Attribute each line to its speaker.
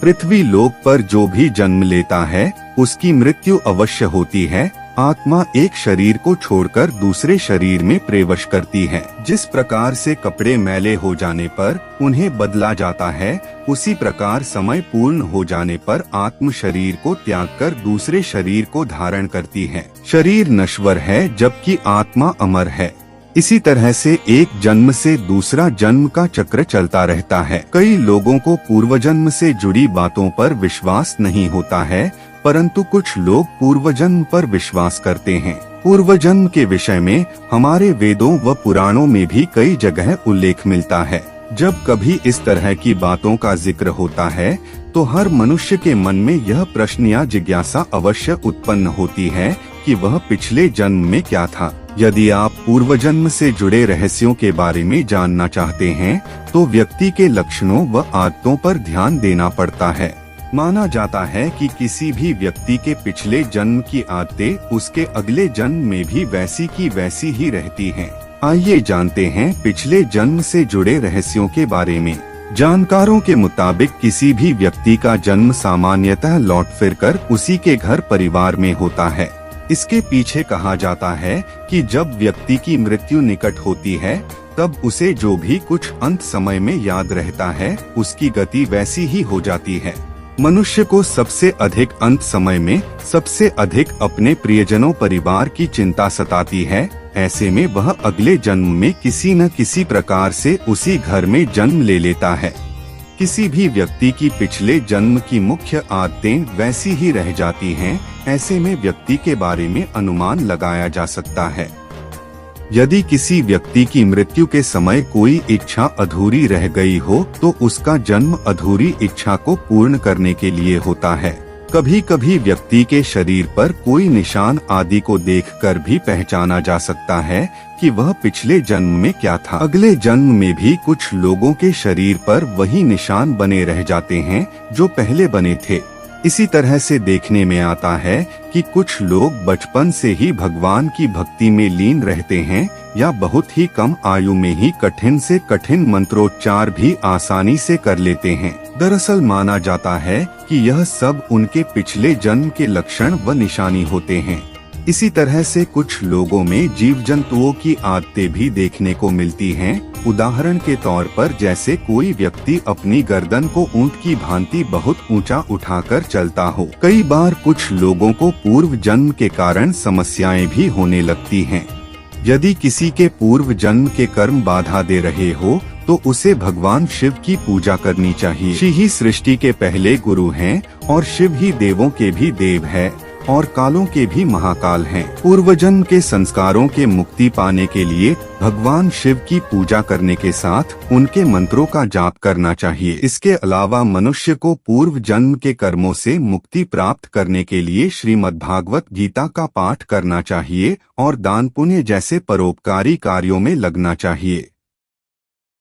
Speaker 1: पृथ्वी लोक पर जो भी जन्म लेता है उसकी मृत्यु अवश्य होती है। आत्मा एक शरीर को छोड़कर दूसरे शरीर में प्रवेश करती है। जिस प्रकार से कपड़े मैले हो जाने पर उन्हें बदला जाता है, उसी प्रकार समय पूर्ण हो जाने पर आत्म शरीर को त्याग कर दूसरे शरीर को धारण करती है। शरीर नश्वर है जबकि आत्मा अमर है। इसी तरह से एक जन्म से दूसरा जन्म का चक्र चलता रहता है। कई लोगों को पूर्व जन्म से जुड़ी बातों पर विश्वास नहीं होता है, परंतु कुछ लोग पूर्व जन्म पर विश्वास करते हैं। पूर्व जन्म के विषय में हमारे वेदों व पुराणों में भी कई जगह उल्लेख मिलता है। जब कभी इस तरह की बातों का जिक्र होता है तो हर मनुष्य के मन में यह प्रश्न या जिज्ञासा अवश्य उत्पन्न होती है कि वह पिछले जन्म में क्या था। यदि आप पूर्व जन्म से जुड़े रहस्यों के बारे में जानना चाहते हैं तो व्यक्ति के लक्षणों व आदतों पर ध्यान देना पड़ता है। माना जाता है कि किसी भी व्यक्ति के पिछले जन्म की आदतें उसके अगले जन्म में भी वैसी की वैसी ही रहती हैं। आइए जानते हैं पिछले जन्म से जुड़े रहस्यों के बारे में। जानकारों के मुताबिक किसी भी व्यक्ति का जन्म सामान्यतः लौट फिरकर उसी के घर परिवार में होता है। इसके पीछे कहा जाता है कि जब व्यक्ति की मृत्यु निकट होती है तब उसे जो भी कुछ अंत समय में याद रहता है उसकी गति वैसी ही हो जाती है। मनुष्य को सबसे अधिक अंत समय में सबसे अधिक अपने प्रियजनों परिवार की चिंता सताती है। ऐसे में वह अगले जन्म में किसी न किसी प्रकार से उसी घर में जन्म ले लेता है। किसी भी व्यक्ति की पिछले जन्म की मुख्य आदतें वैसी ही रह जाती हैं। ऐसे में व्यक्ति के बारे में अनुमान लगाया जा सकता है। यदि किसी व्यक्ति की मृत्यु के समय कोई इच्छा अधूरी रह गई हो तो उसका जन्म अधूरी इच्छा को पूर्ण करने के लिए होता है। कभी कभी व्यक्ति के शरीर पर कोई निशान आदि को देखकर भी पहचाना जा सकता है कि वह पिछले जन्म में क्या था। अगले जन्म में भी कुछ लोगों के शरीर पर वही निशान बने रह जाते हैं जो पहले बने थे। इसी तरह से देखने में आता है कि कुछ लोग बचपन से ही भगवान की भक्ति में लीन रहते हैं या बहुत ही कम आयु में ही कठिन से कठिन मंत्रोच्चार भी आसानी से कर लेते हैं। दरअसल माना जाता है कि यह सब उनके पिछले जन्म के लक्षण व निशानी होते हैं। इसी तरह से कुछ लोगों में जीव जंतुओं की आदतें भी देखने को मिलती हैं। उदाहरण के तौर पर जैसे कोई व्यक्ति अपनी गर्दन को ऊंट की भांति बहुत ऊंचा उठाकर चलता हो। कई बार कुछ लोगों को पूर्व जन्म के कारण समस्याएं भी होने लगती हैं। यदि किसी के पूर्व जन्म के कर्म बाधा दे रहे हो तो उसे भगवान शिव की पूजा करनी चाहिए। शिव ही सृष्टि के पहले गुरु हैं और शिव ही देवों के भी देव है और कालों के भी महाकाल हैं। पूर्व जन्म के संस्कारों के मुक्ति पाने के लिए भगवान शिव की पूजा करने के साथ उनके मंत्रों का जाप करना चाहिए। इसके अलावा मनुष्य को पूर्व जन्म के कर्मों से मुक्ति प्राप्त करने के लिए श्रीमद्भागवत गीता का पाठ करना चाहिए और दान पुण्य जैसे परोपकारी कार्यों में लगना चाहिए।